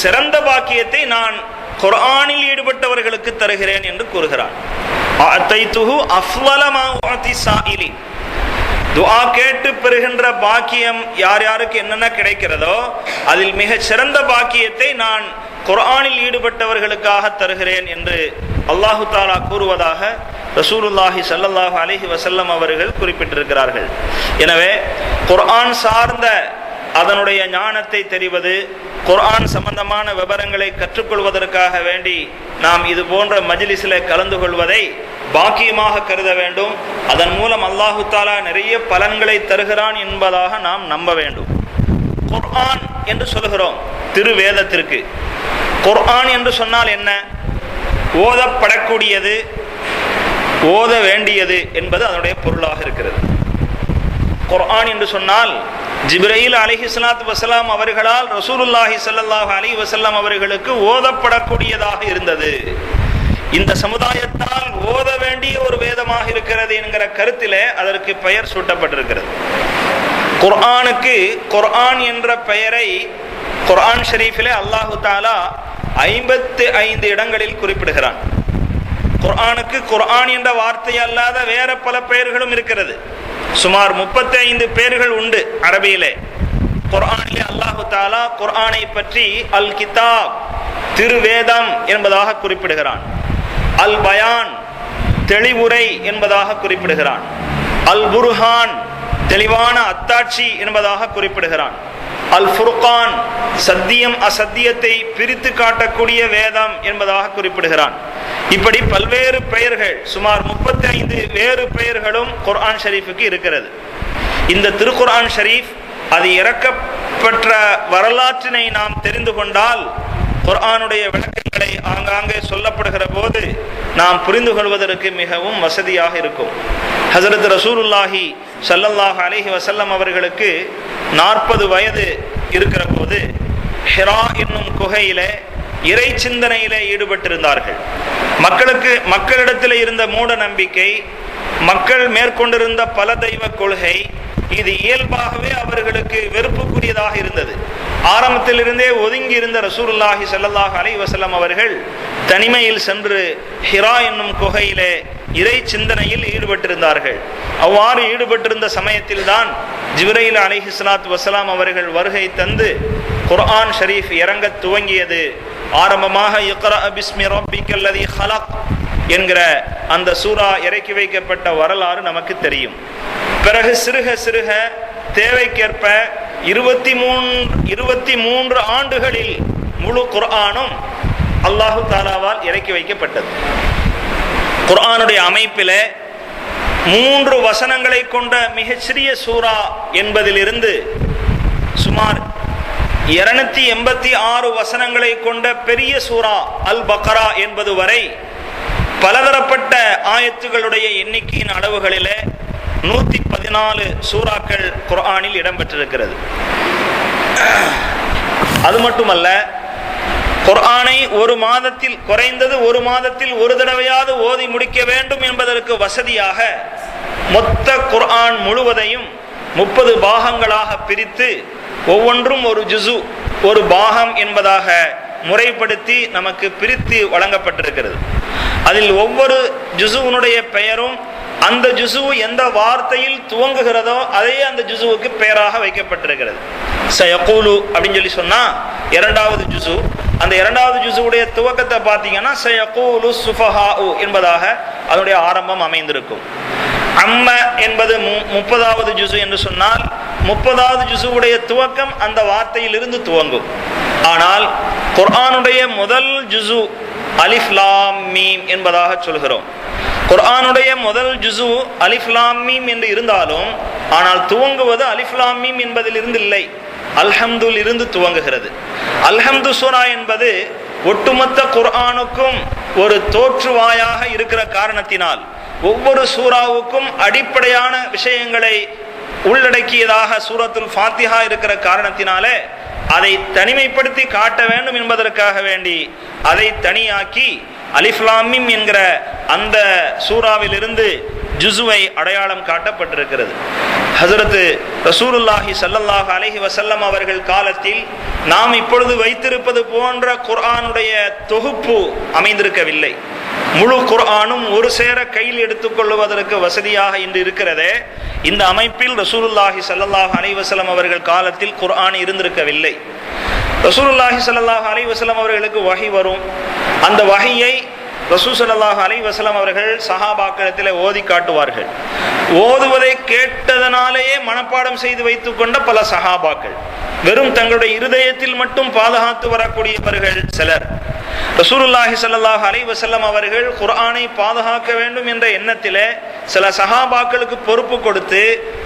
சிறந்த பாக்கியத்தை நான் குர்ஆனில் ஈடுபட்டவர்களுக்கு தருகிறேன் என்று கூறுகிறான். அஅதைதுஹு அஃலல மா உஅதி ஸாயிலீன். துஆ கேட்டு பெறுகின்ற பாக்கியம் யார் யாருக்கு என்னென்ன கிடைக்கிறதோ அதில் மிக சிறந்த பாக்கியத்தை நான் குர்ஆனில் ஈடுபட்டவர்களுக்காக தருகிறேன் என்று அல்லாஹு தஆலா கூறுவதாக ரசூலுல்லாஹி ஸல்லல்லாஹு அலைஹி வஸல்லம் அவர்கள் குறிப்பிட்டிருக்கிறார்கள். எனவே குர்ஆன் சார்ந்த அதனுடைய ஞானத்தை தெரிவது, குர்ஆன் சம்பந்தமான விவரங்களை கற்றுக்கொள்வதற்காக வேண்டி நாம் இது போன்ற மஜ்லிஸில் கலந்து கொள்வதை பாக்கியமாக கருத வேண்டும். அதன் மூலம் அல்லாஹு தஆலா நிறைய பலன்களை தருகிறான் என்பதாக நாம் நம்ப வேண்டும். குர்ஆன் என்று சொல்கிறோம் திருவேதத்திற்கு. குர்ஆன் என்று சொன்னால் என்ன? ஓதப்படக்கூடியது, ஓத வேண்டியது என்பது அதனுடைய பொருளாக இருக்கிறது. குர்ஆன் என்று சொன்னால் ஜிப்ரீல் அலைஹிஸ்ஸலாத்து வஸலாம் அவர்களால் ரசூலுல்லாஹி ஸல்லல்லாஹு அலைஹி வஸல்லம் அவர்களுக்கு ஓதப்படக்கூடியதாக இருந்தது. இந்த சமுதாயத்தால் ஓத வேண்டிய ஒரு வேதமாக இருக்கிறது என்கிற கருத்திலே அதற்கு பெயர் சூட்டப்பட்டிருக்கிறது. குர்ஆனுக்கு குர்ஆன் என்ற பெயரை குர்ஆன் ஷரீஃபிலே அல்லாஹு தஆலா 55 இடங்களில் குறிப்பிடுகிறான். குர்ஆனுக்கு குர்ஆன் என்ற வார்த்தை அல்லாத வேற பல பெயர்களும் இருக்கிறது. சுமார் 35 பெயர்கள் உண்டு அரபியிலே. குர்ஆனிலே அல்லாஹு தஆலா குர்ஆனை பற்றி அல் கிதாப் திருவேதம் என்பதாக குறிப்பிடுகிறான். அல் பயான் தெளிவுரை என்பதாக குறிப்பிடுகிறான். அல் புர்ஹான் தெளிவான அத்தாட்சி என்பதாக குறிப்பிடுகிறான். அல் ஃபுர்கான் சத்தியம் அசத்தியத்தை பிரித்து காட்டக்கூடிய வேதம் என்பதாக குறிப்பிடுகிறான். இப்படி பல்வேறு பெயர்கள், சுமார் 35 வேறு பெயர்களும் குர்ஆன் ஷரீஃபுக்கு இருக்கிறது. இந்த திருக்குர்ஆன் ஷரீஃப் அது இறக்கப்பட்ட வரலாற்றினை நாம் தெரிந்து கொண்டால் குர்ஆனுடைய விளக்கங்களை ஆங்காங்கே சொல்லப்படுகிற போது நாம் புரிந்து கொள்வதற்கு மிகவும் வசதியாக இருக்கும். ஹஸரத் ரசூலுல்லாஹி ஸல்லல்லாஹு அலைஹி வஸல்லம் அவர்களுக்கு 40 வயது இருக்கிற போது ஹிரா என்னும் குகையிலே இறை சிந்தனையிலே ஈடுபட்டிருந்தார்கள். மக்களிடத்தில் இருந்த மூட நம்பிக்கை, மக்கள் மேற்கொண்டிருந்த பல தெய்வ கொள்கை, இது இயல்பாகவே அவர்களுக்கு வெறுப்புக்குரியதாக இருந்தது. ஆரம்பத்திலிருந்தே ஒதுங்கி இருந்த ரசூலுல்லாஹி ஸல்லல்லாஹு அலைஹி வஸல்லம் அவர்கள் தனிமையில் சென்று ஹிரா என்னும் குகையிலே இறை சிந்தனையில் ஈடுபட்டிருந்தார்கள். அவ்வாறு ஈடுபட்டிருந்த சமயத்தில் தான் ஜிப்ரீல் அலைஹிஸ்ஸலாத்து வஸலாம் அவர்கள் வருகை தந்து குர்ஆன் ஷரீஃப் இறங்க துவங்கியது. ஆரம்பமாக இக்ரா பிஸ்மி ரப்பிக்கல்லதீ ஹலக் என்கிற அந்த சூரா இறக்கி வைக்கப்பட்ட வரலாறு நமக்கு தெரியும். பிறகு சிறுக சிறுக தேவைக்கேற்ப 23 ஆண்டுகளில் முழு குர்ஆனும் அல்லாஹு தஆலாவால் இறக்கி வைக்கப்பட்டது. குர்ஆனுடைய அமைப்பில் 3 வசனங்களை கொண்ட மிகச்சிறிய சூரா என்பதிலிருந்து சுமார் 286 வசனங்களை கொண்ட பெரிய சூரா அல் பக்ரா என்பது வரை பலதரப்பட்ட ஆயத்துகளுடைய எண்ணிக்கையின் அளவுகளிலே 114 சூறாக்கள் குர்ஆனில் இடம்பெற்றிருக்கிறது. அது மட்டுமல்ல, குர்ஆனை ஒரு மாதத்தில், குறைந்தது ஒரு மாதத்தில் ஒரு தடவையாவது ஓதி முடிக்க வேண்டும் என்பதற்கு வசதியாக மொத்த குர்ஆன் முழுவதையும் 30 பாகங்களாக பிரித்து ஒவ்வொன்றும் ஒரு ஜுசு, ஒரு பாகம் என்பதாக முறைப்படுத்தி நமக்கு பிரித்து வழங்கப்பட்டிருக்கிறது. அதில் ஒவ்வொரு ஜுசுவினுடைய பெயரும் அந்த ஜுசு எந்த வார்த்தையில் துவங்குகிறதோ அதே அந்த ஜுசுவுக்கு பெயராக வைக்கப்பட்டிருக்கிறது. சயகூலு அப்படின்னு சொல்லி சொன்னா இரண்டாவது ஜுசு. அந்த இரண்டாவது ஜுசுவுடைய துவக்கத்தை பார்த்தீங்கன்னா சயகூலு சுஃபஹாஉ என்பதாக அதனுடைய ஆரம்பம் அமைந்திருக்கும். அம்ம என்பது 30வது ஜுசு என்று சொன்னால் 30வது ஜுசுவுடைய துவக்கம் அந்த வார்த்தையில் இருந்து துவங்கும். ஆனால் குர்ஆனுடைய முதல் ஜுசு அலிஃப் லாம் மீம் என்பதாக சொல்கிறோம். குர்ஆனுடைய முதல் ஜுசு அலிஃப் லாம் மீம் என்று இருந்தாலும் ஆனால் துவங்குவது அலிஃப் லாம் மீம் என்பதில் இருந்து இல்லை, அல்ஹம்துல் இருந்து துவங்குகிறது. அல்ஹம்து சூரா என்பது ஒட்டுமொத்த குர்ஆனுக்கும் ஒரு தோற்றுவாயாக இருக்கிற காரணத்தினால் ஒவ்வொரு சூராவுக்கும் அடிப்படையான விஷயங்களை உள்ளடக்கியதாக சூரத்துல் ஃபாத்திஹா இருக்கிற காரணத்தினாலே அதை தனிமைப்படுத்தி காட்ட வேண்டும் என்பதற்காக வேண்டி அதை தனியாக்கி அலிஃப் லாம் மீம் என்கிற அந்த சூராவிலிருந்து ஜுசுவை அடையாளம் காட்டப்பட்டிருக்கிறது. ஹஸரத் ரசூலுல்லாஹி ஸல்லல்லாஹு அலைஹி வஸல்லம் அவர்கள் காலத்தில் நாம் இப்பொழுது வைத்திருப்பது போன்ற குர்ஆனுடைய தொகுப்பு அமைந்திருக்கவில்லை. முழு குர்ஆனும் ஒரு சேர கையில் எடுத்துக்கொள்வதற்கு வசதியாக இன்று இருக்கிறதே, இந்த அமைப்பில் ரசூலுல்லாஹி ஸல்லல்லாஹு அலைஹி வஸல்லம் அவர்கள் காலத்தில் குர்ஆன் இருந்திருக்கவில்லை. ரசூலுல்லாஹி ஸல்லல்லாஹு அலைஹி வஸல்லம் அவர்களுக்கு வஹி வரும். அந்த வஹியை ரசூல் ஸல்லல்லாஹு அலைஹி வஸல்லம் அவர்கள் சஹாபாக்களிடத்தில் ஓதி காட்டுவார்கள். ஓதுவதை கேட்டதனாலேயே மனப்பாடம் செய்து வைத்துக் கொண்ட பல சஹாபாக்கள், வெறும் தங்களுடைய இருதயத்தில் மட்டும் பாதுகாத்து வரக்கூடியவர்கள் சிலர். ரசூலுல்லாஹி ஸல்லல்லாஹு அலைஹி வஸல்லம் அவர்கள் குர்ஆனை பாதுகாக்க வேண்டும் என்ற எண்ணத்திலே சில சஹாபாக்களுக்கு பொறுப்பு கொடுத்து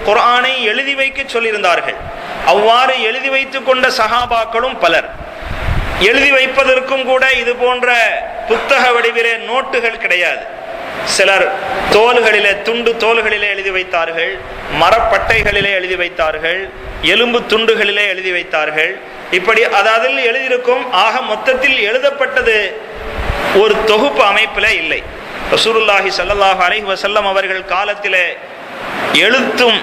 குர்ஆனை எழுதி வைக்க சொல்லியிருந்தார்கள். அவ்வாறு எழுதி வைத்துக் கொண்ட சஹாபாக்களும் பலர். எழுதி வைப்பதற்கும் கூட இது போன்ற புத்தக வடிவிலே நோட்டுகள் கிடையாது. சிலர் தோள்களிலே, துண்டு தோள்களிலே எழுதி வைத்தார்கள், மரப்பட்டைகளிலே எழுதி வைத்தார்கள், எலும்பு துண்டுகளிலே எழுதி வைத்தார்கள். இப்படி அதில் எழுதியிருக்கும். ஆக மொத்தத்தில் எழுதப்பட்டது ஒரு தொகுப்பு அமைப்பிலே இல்லை. ரசூலுல்லாஹி ஸல்லல்லாஹு அலைஹி வஸல்லம் அவர்கள் காலத்திலே எழுத்தும்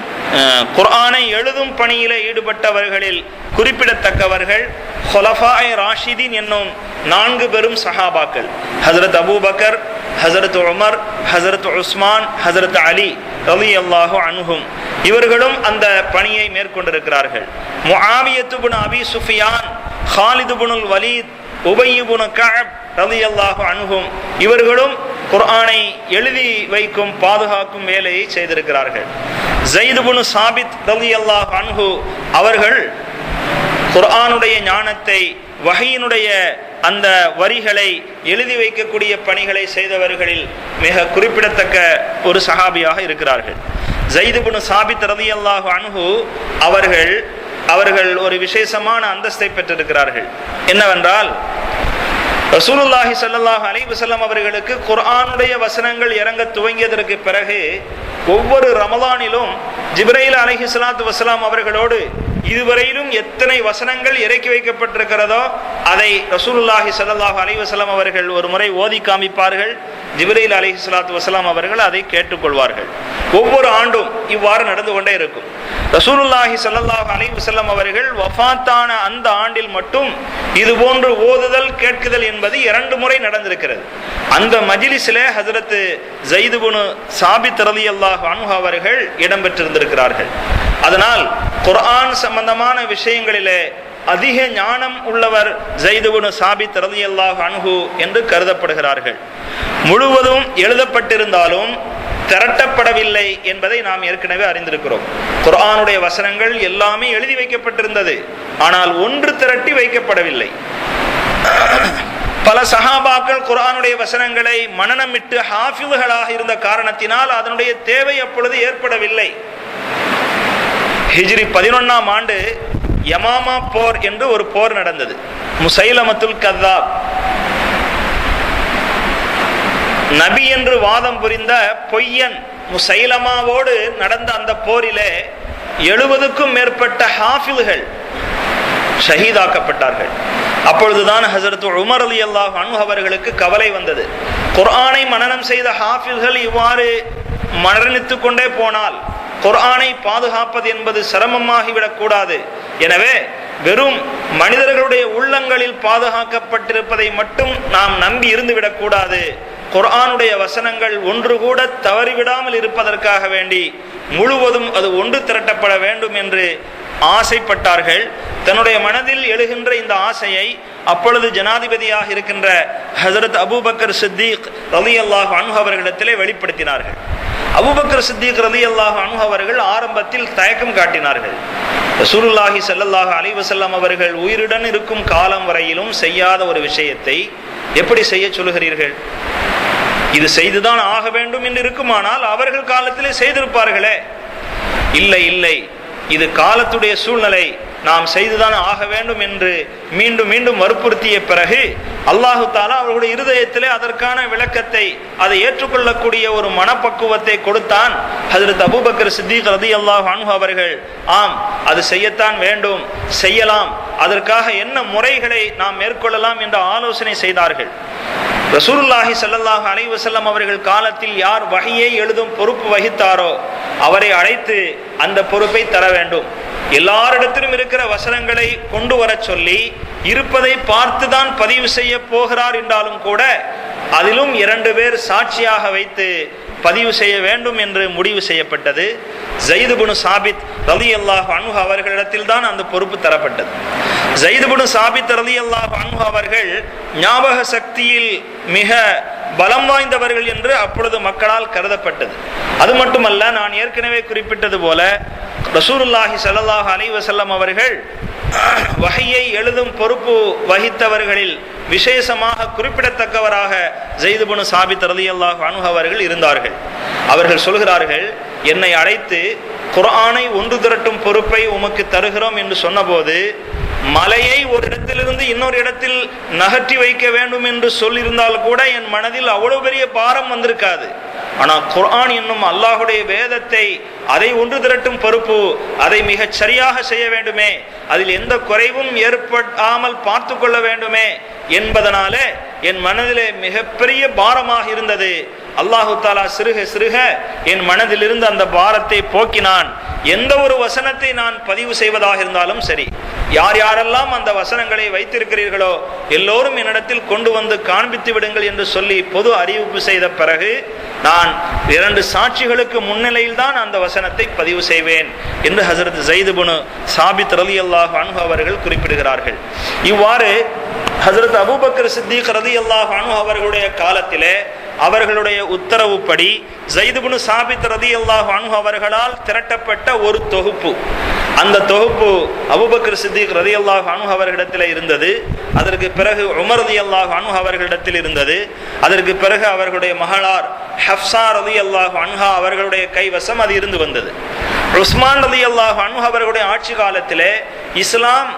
குர்ஆனை எழுதும் பணியிலே ஈடுபட்டவர்களில் குறிப்பிடத்தக்கவர்கள் ஹுலஃபாய் ராஷிதீன் என்னும் 4 பெரும் சஹாபாக்கள். ஹஸரத் அபூபக்கர், ஹஸரத் உமர், ஹஸரத் உஸ்மான், ஹஸரத் அலி ரலியல்லாஹு அன்ஹும் இவர்களும் அந்த பணியை மேற்கொண்டிருக்கிறார்கள். முஆவியத்து இப்னு அபி சுஃபியான், ஹாலித் இப்னுல் வலீத், உபய் இப்னு கஅப் ரலியல்லாஹு அன்ஹும் இவர்களும் குர்ஆனை எழுதி வைக்கும் பாதுகாக்கும் வேலையை செய்திருக்கிறார்கள். ஸைத் இப்னு சாபித் ரலியல்லாஹு அன்ஹு அவர்கள் குர்ஆனுடைய ஞானத்தை, வஹீனுடைய அந்த வரிகளை எழுதி வைக்கக்கூடிய பணிகளை செய்தவர்களில் மிக குறிப்பிடத்தக்க ஒரு சஹாபியாக இருக்கிறார்கள். ஸைத் இப்னு சாபித் ரலியல்லாஹு அன்ஹு அவர்கள் ஒரு விசேஷமான அந்தஸ்தை பெற்றிருக்கிறார்கள். என்னவென்றால், ரசூலுல்லாஹி ஸல்லல்லாஹு அலைஹி வஸல்லம் அவர்களுக்கு குர்ஆனுடைய வசனங்கள் இறங்க துவங்கியதற்கு பிறகு ஒவ்வொரு ரமலானிலும் ஜிப்ரீல் அலைஹிஸ்ஸலாத்து வஸலாம் அவர்களோடு இதுவரையிலும் எத்தனை வசனங்கள் இறக்கி வைக்கப்பட்டிருக்கிறதோ அதை ரசூலுல்லாஹி ஸல்லல்லாஹு அலைஹி வஸல்லம் அவர்கள் ஒரு முறை ஓதி காமிப்பார்கள். ஜிப்ரீல் அலைஹிஸ்ஸலாத்து வஸலாம் அவர்கள் அதை கேட்டுக்கொள்வார்கள். ஒவ்வொரு ஆண்டும் இவ்வாறு நடந்து கொண்டே இருக்கும். ரசூலுல்லாஹி ஸல்லல்லாஹு அலைஹி வஸல்லம் அவர்கள் வஃபாத்தான அந்த ஆண்டில் மட்டும் இதுபோன்று ஓதுதல் கேட்குதல் என்பது 2 முறை நடந்திருக்கிறது. அந்த மஜ்லிஸிலே ஹஜ்ரத் ஸைத் இப்னு சாபித் ரலியல்லாஹு அன்ஹு அவர்கள் இடம்பெற்றிருந்திருக்கிறார்கள். அதனால் குர்ஆன் சம்பந்தமான விஷயங்களிலே அதிக ஞானம் உள்ளவர் ஸைத் இப்னு சாபித் ரலியல்லாஹு அன்ஹு என்று கருதப்படுகிறார்கள். முழுவதும் எழுதப்பட்டிருந்தாலும் திரட்டப்படவில்லை என்பதை நாம் ஏற்கனவே அறிந்திருக்கிறோம். குர்ஆனுடைய வசனங்கள் எல்லாமே எழுதி வைக்கப்பட்டிருந்தது, ஆனால் ஒன்று திரட்டி வைக்கப்படவில்லை. பல சஹாபாக்கள் குர்ஆனுடைய வசனங்களை மனனமிட்டு ஹாஃபில்களாக இருந்த காரணத்தினால் அதனுடைய தேவை அப்பொழுது ஏற்படவில்லை. ஹிஜ்ரி 11ஆம் ஆண்டு யமாமா போர் என்று ஒரு போர் நடந்தது. முசைலமத்துல் கذாப் நபி என்று வாதம் புரிந்த பொய்யன் முசைலமாவோடு நடந்த அந்த போரிலே 70க்கும் மேற்பட்ட ஹாஃபில்கள் ஷஹீதாக்கப்பட்டார்கள். அப்பொழுதுதான் ஹஸரத் உமர் ரலியல்லாஹு அன்ஹு அவர்களுக்கு கவலை வந்தது. குர்ஆனை மனனம் செய்த ஹாஃபிஸ்கள் இவ்வாறு மரணித்து கொண்டே போனால் குர்ஆனை பாதுகாப்பது என்பது சிரமமாகிவிடக் கூடாது. எனவே வெறும் மனிதர்களுடைய உள்ளங்களில் பாதுகாக்கப்பட்டிருப்பதை மட்டும் நாம் நம்பி இருந்துவிடக் கூடாது. குர்ஆனுடைய வசனங்கள் ஒன்று கூட தவறிவிடாமல் இருப்பதற்காக வேண்டி முழுவதும் அது ஒன்று திரட்டப்பட வேண்டும் என்று ஆசைப்பட்டார்கள். தன்னுடைய மனதில் எழுகின்ற இந்த ஆசையை அப்பொழுது ஜனாதிபதியாக இருக்கின்ற ஹஸரத் அபூபக்கர் சித்திக் ரலியல்லாஹு அன்ஹு அவர்களிடத்திலே வெளிப்படுத்தினார்கள். அபூபக்கர் சித்திக் ரலியல்லாஹு அன்ஹு அவர்கள் ஆரம்பத்தில் தயக்கம் காட்டினார்கள். ரசூலுல்லாஹி ஸல்லல்லாஹு அலைஹி வஸல்லம் அவர்கள் உயிருடன் இருக்கும் காலம் வரையிலும் செய்யாத ஒரு விஷயத்தை எப்படி செய்ய சொல்லுகிறீர்கள்? இது செய்துதான் ஆக வேண்டும் என்று இருக்குமானால் அவர்கள் காலத்திலே செய்திருப்பார்களே. இல்லை இல்லை, இது காலத்துடைய சூழ்நிலை, நாம் செய்துதான் ஆக வேண்டும் என்று மீண்டும் மீண்டும் வற்புறுத்திய பிறகு அல்லாஹு தஆலா அவர்களுடைய இருதயத்திலே அதற்கான விளக்கத்தை, அதை ஏற்றுக்கொள்ளக்கூடிய ஒரு மனப்பக்குவத்தை கொடுத்தான். ஹஜ்ரத் அபூபக்கர் சித்திக் ரலியல்லாஹு அன்ஹு அவர்கள் ஆம், அது செய்யத்தான் வேண்டும், செய்யலாம், அதற்காக என்ன முறைகளை நாம் மேற்கொள்ளலாம் என்ற ஆலோசனை செய்தார்கள். ரசூலுல்லாஹி ஸல்லல்லாஹு அலைஹி வஸல்லம் அவர்கள் காலத்தில் யார் வஹியை எழுதும் பொறுப்பு வகித்தாரோ அவரை அழைத்து அந்த பொறுப்பை தர வேண்டும். எல்லாரிடத்திலும் இருக்கிற வசனங்களை கொண்டு வர சொல்லி இருப்பதை பார்த்துதான் பதிவு செய்ய போகிறார் என்றாலும் கூட அதிலும் 2 பேர் சாட்சியாக வைத்து பதிவு செய்ய வேண்டும் என்று முடிவு செய்யப்பட்டது. ஸைத் இப்னு சாபித் ரலியல்லாஹு அன்ஹு அவர்களிடத்தில் தான் அந்த பொறுப்பு தரப்பட்டது. ஸைத் இப்னு சாபித் ரலியல்லாஹு அன்ஹு அவர்கள் ஞாபக சக்தியில் மிக பலம் வாய்ந்தவர்கள் என்று அப்பொழுது மக்களால் கருதப்பட்டது. அது மட்டுமல்ல, நான் ஏற்கனவே குறிப்பிட்டது போல ரசூலுல்லாஹி ஸல்லல்லாஹு அலைஹி வஸல்லம் அவர்கள் வஹியை எழுதும் பொறுப்பு வகித்தவர்களில் விசேஷமாக குறிப்பிடத்தக்கவராக ஸைத் இப்னு சாபித் ரலியல்லாஹு அன்ஹு அவர்கள் இருந்தார்கள். அவர்கள் சொல்கிறார்கள், என்னை அழைத்து குர்ஆனை ஒன்று திரட்டும் பொறுப்பை உமக்கு தருகிறோம் என்று சொன்னபோது மலையை ஒரு இடத்திலிருந்து இன்னொரு இடத்தில் நகர்த்தி வைக்க வேண்டும் என்று சொல்லியிருந்தால் கூட என் மனதில் அவ்வளவு பெரிய பாரம் வந்திருக்காது. ஆனால் குர்ஆன் என்னும் அல்லாஹுடைய வேதத்தை, அதை ஒன்று திரட்டும் பொறுப்பு, அதை மிகச் சரியாக செய்ய வேண்டுமே, அதில் எந்த குறைவும் ஏற்படாமல் பார்த்து கொள்ள வேண்டுமே என்பதனாலே என் மனதிலே மிகப்பெரிய பாரமாக இருந்தது. அல்லாஹு தஆலா சிறுக சிறுக என் மனதிலிருந்து அந்த பாரத்தை போக்கினான். எந்த ஒரு வசனத்தை நான் பதிவு செய்வதாக இருந்தாலும் சரி, யார் யாரெல்லாம் அந்த வசனங்களை வைத்திருக்கிறீர்களோ எல்லோரும் என்னிடத்தில் கொண்டு வந்து காண்பித்து விடுங்கள் என்று சொல்லி பொது அறிவிப்பு செய்த பிறகு நான் 2 சாட்சிகளுக்கு முன்னிலையில் தான் அந்த வசனத்தை பதிவு செய்வேன் என்று ஹஸரத் ஸைத் இப்னு சாபித் ரலியல்லாஹு அன்ஹு அவர்கள் குறிப்பிடுகிறார்கள். இவ்வாறு ஹஸரத் அபூபக்கர் சித்திக் ரலியல்லாஹு அன்ஹு அவர்களுடைய காலத்திலே அவர்களுடைய உத்தரவுப்படி ஸைத் இப்னு சாபித் ரலியல்லாஹு அன்ஹு அவர்களால் திரட்டப்பட்ட ஒரு தொகுப்பு, அந்த தொகுப்பு அபூபக்கர் சித்திக் ரலியல்லாஹு அன்ஹு அவர்களிடத்தில் இருந்தது. அதற்கு பிறகு உமர் ரலியல்லாஹு அன்ஹு அவர்களிடத்தில் இருந்தது. அதற்கு பிறகு அவர்களுடைய மகளார் ஹஃப்ஸா ரலியல்லாஹு அன்ஹா அவர்களுடைய கைவசம் அது இருந்து வந்தது. உஸ்மான் ரலியல்லாஹு அன்ஹு அவர்களுடைய ஆட்சி காலத்திலே இஸ்லாம்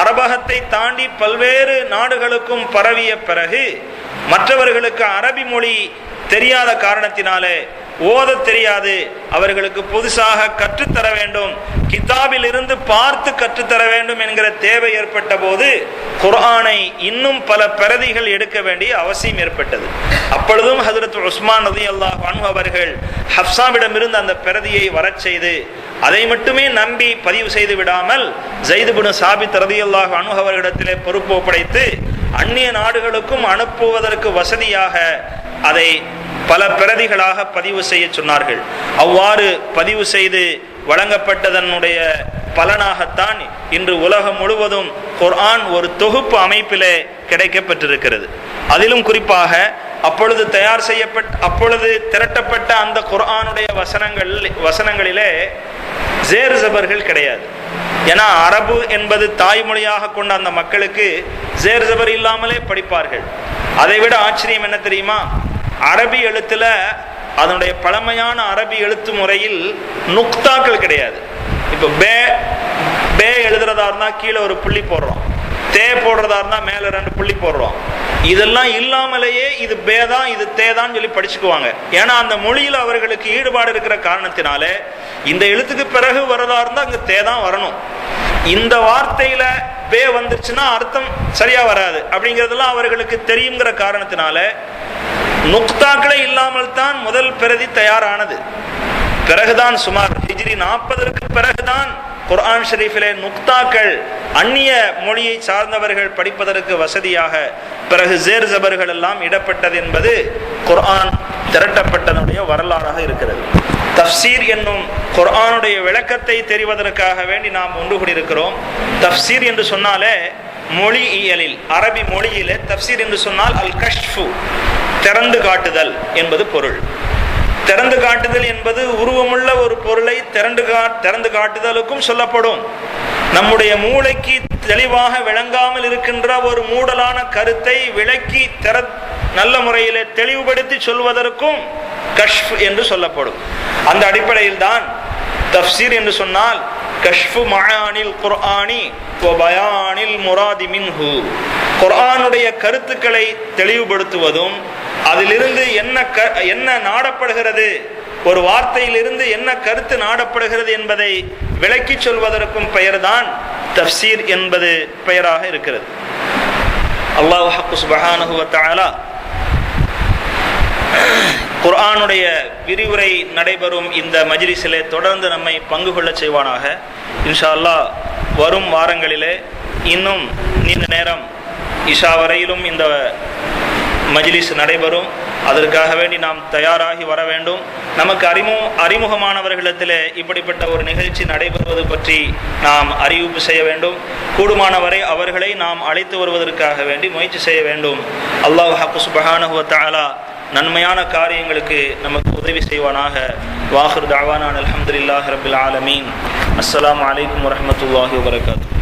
அரபகத்தை தாண்டி பல்வேறு நாடுகளுக்கும் பரவிய பிறகு மற்றவர்களுக்கு அரபி மொழி தெரியாத காரணத்தினாலே ஓத தெரியாது, அவர்களுக்கு புதுசாக கற்றுத்தர வேண்டும், கிதாபில் இருந்து பார்த்து கற்றுத்தர வேண்டும் என்கிற தேவை ஏற்பட்ட போது குர்ஆனை இன்னும் பல பிரதிகள் எடுக்க வேண்டிய அவசியம் ஏற்பட்டது. அப்பொழுதும் ஹஜ்ரத் உஸ்மான் ரலியல்லாஹு அன்ஹு அவர்கள் ஹஃப்ஸாவிடமிருந்து அந்த பிரதியை வரச் செய்து அதை மட்டுமே நம்பி பதிவு செய்து விடாமல் ஸைத் இப்னு சாபித் ரலியல்லாஹு அன்ஹு அவர்களிடத்திலே பொறுப்பு ஒப்படைத்து அந்நிய நாடுகளுக்கும் அனுப்புவதற்கு வசதியாக அதை பல பிரதிகளாக பதிவு செய்ய சொன்னார்கள். அவ்வாறு பதிவு செய்து வழங்கப்பட்டதனுடைய பலனாகத்தான் இன்று உலகம் முழுவதும் குர்ஆன் ஒரு தொகுப்பு அமைப்பிலே கிடைக்கப்பட்டிருக்கிறது. அதிலும் குறிப்பாக அப்பொழுது அப்பொழுது திரட்டப்பட்ட அந்த குர்ஆனுடைய வசனங்களிலே ஜேர் ஜபர்கள் கிடையாது. ஏன்னா அரபு என்பது தாய்மொழியாக கொண்ட அந்த மக்களுக்கு ஜேர் ஜபர் இல்லாமலே படிப்பார்கள். அதை விட ஆச்சரியம் என்ன தெரியுமா? அரபி எழுத்துல, அதனுடைய பழமையான அரபி எழுத்து முறையில் நுக்தாக்கள் கிடையாது. இப்போ பே எழுதுறதா இருந்தா கீழே ஒரு புள்ளி போடுறோம், தே போடுறதா இருந்தா மேல 2 புள்ளி போடுறோம். இதெல்லாம் இல்லாமலேயே இது பேதான் இது தேதான் சொல்லி படிச்சுக்குவாங்க. ஏன்னா அந்த மொழியில் அவர்களுக்கு ஈடுபாடு இருக்கிற காரணத்தினாலே இந்த எழுத்துக்கு பிறகு வரதா இருந்தா அங்க தேதான் வரணும். இந்த வார்த்தையில பே வந்துச்சுன்னா அர்த்தம் சரியா வராது அப்படிங்கிறதெல்லாம் அவர்களுக்கு தெரியுங்கிற காரணத்தினால நுக்தாக்களே இல்லாமல் தான் முதல் பிரதி தயாரானது. பிறகுதான் சுமார் ஹிஜ்ரி 40 பிறகுதான் குர்ஆன் ஷரீஃபிலே நுக்தாக்கள் அந்நிய மொழியை சார்ந்தவர்கள் படிப்பதற்கு வசதியாக பிறகு ஜேர் ஜபர்கள் எல்லாம் இடப்பட்டது என்பது குர்ஆன் திரட்டப்பட்டதனுடைய வரலாறாக இருக்கிறது. தஃப்சீர் என்னும் குர்ஆனுடைய விளக்கத்தை தெரிவதற்காக வேண்டி நாம் ஒன்று கூடியிருக்கிறோம். தஃப்சீர் என்று சொன்னாலே மொழியியலில், அரபி மொழியிலே தஃப்சீர் என்று சொன்னால் அல் கஷ்ஃபு, திறந்து காட்டுதல் என்பது பொருள். திறந்து காட்டுதல் என்பது உருவமுள்ள ஒரு பொருளை திறந்து காட்டுதலுக்கும் சொல்லப்படும். நம்முடைய மூளைக்கு தெளிவாக விளங்காமல் இருக்கின்ற ஒரு மூடலான கருத்தை விளக்கி நல்ல முறையிலே தெளிவுபடுத்தி சொல்வதற்கும் கஷ்ஃப் என்று சொல்லப்படும். அந்த அடிப்படையில் தான் தஃப்சீர் என்று சொன்னால் கஷ்ஃபு மஆனில் குர்ஆனி வ பயானில் முராதி மின்ஹு, குர்ஆனுடைய கருத்துக்களை தெளிவுபடுத்துவதும் அதிலிருந்து என்ன நாடப்படுகிறது, ஒரு வார்த்தையிலிருந்து என்ன கருத்து நாடப்படுகிறது என்பதை விளக்கி சொல்வதற்கும் பெயர்தான் தஃப்சீர் என்பது பெயராக இருக்கிறது. அல்லாஹ் சுப்ஹானஹு வ தஆலா குர்ஆனுடைய விரிவுரை நடைபெறும் இந்த மஜ்லிஸிலே தொடர்ந்து நம்மை பங்கு கொள்ள செய்வானாக. இன்ஷா அல்லாஹ் வரும் வாரங்களிலே இன்னும் நீண்ட நேரம் இஷா வரையிலும் இந்த மஜ்லிஸ் நடைபெறும். அதற்காக வேண்டி நாம் தயாராகி வர வேண்டும். நமக்கு அறிமுகமானவர்களிடத்திலே இப்படிப்பட்ட ஒரு நிகழ்ச்சி நடைபெறுவது பற்றி நாம் அறிவிப்பு செய்ய வேண்டும். கூடுமானவரை அவர்களை நாம் அழைத்து வருவதற்காக வேண்டி முயற்சி செய்ய வேண்டும். அல்லாஹ் சுப்ஹானஹு வ தஆலா நன்மையான காரியங்களுக்கு நமக்கு உதவி செய்வானாக. வாஹிர் தஅவானா அல்ஹம்துலில்லாஹி ரப்பில் ஆலமீன். அஸ்ஸலாமு அலைக்கும் வரஹ்மத்துல்லாஹி வபரகாத்துஹு.